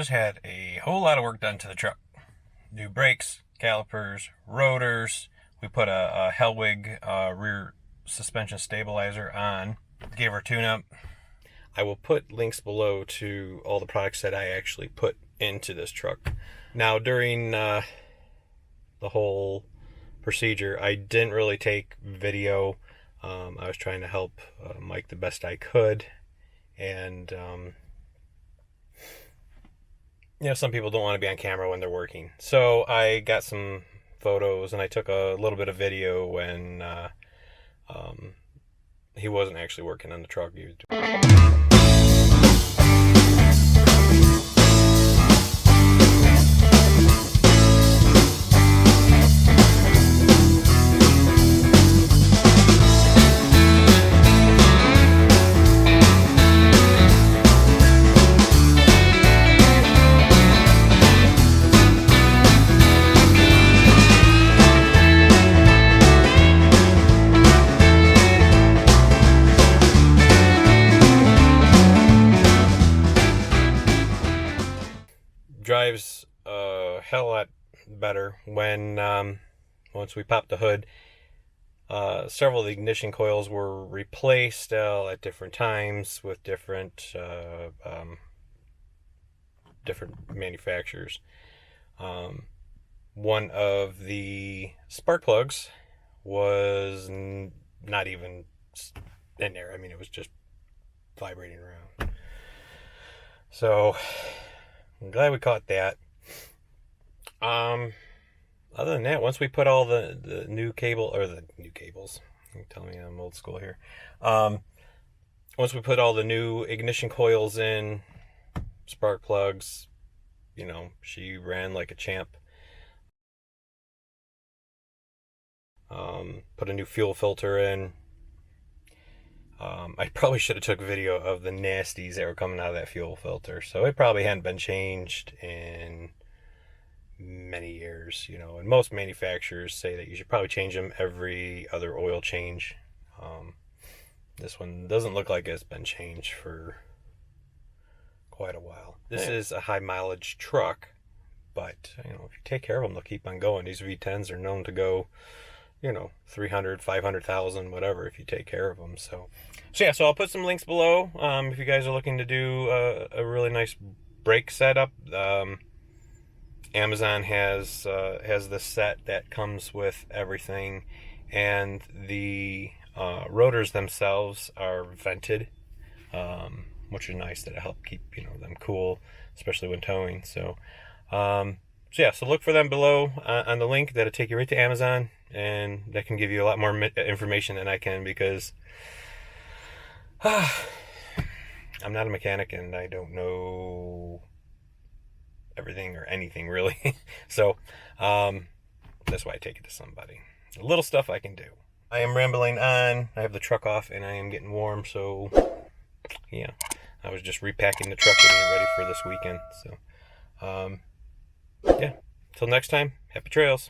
just had a whole lot of work done to the truck. New brakes, calipers, rotors. We put a Hellwig rear suspension stabilizer on. Gave her a tune-up. I will put links below to all the products that I actually put into this truck. Now, during the whole procedure, I didn't really take video. I was trying to help Mike the best I could. And some people don't want to be on camera when they're working. So I got some photos and I took a little bit of video when he wasn't actually working on the truck. Drives a hell lot better when once we popped the hood. Several of the ignition coils were replaced at different times with different manufacturers. One of the spark plugs was not even in there. I mean, it was just vibrating around. So I'm glad we caught that. Other than that, once we put all the new cables, you tell me I'm old school here. Once we put all the new ignition coils in, spark plugs, she ran like a champ. Put a new fuel filter in. I probably should have took a video of the nasties that were coming out of that fuel filter. So it probably hadn't been changed in many years, and most manufacturers say that you should probably change them every other oil change. This one doesn't look like it's been changed for quite a while. This is a high mileage truck, but if you take care of them, they'll keep on going. These V10s are known to go 300, 500,000, whatever, if you take care of them. So I'll put some links below if you guys are looking to do a really nice brake setup. Amazon has this set that comes with everything, and the rotors themselves are vented, which is nice. That help keep them cool, especially when towing. So look for them below on the link. That'll take you right to Amazon, and that can give you a lot more information than I can, because I'm not a mechanic and I don't know everything or anything really. So that's why I take it to somebody. The little stuff I can do. I am rambling on. I have the truck off and I am getting warm, so yeah, I was just repacking the truck, getting it ready for this weekend. So till next time, happy trails.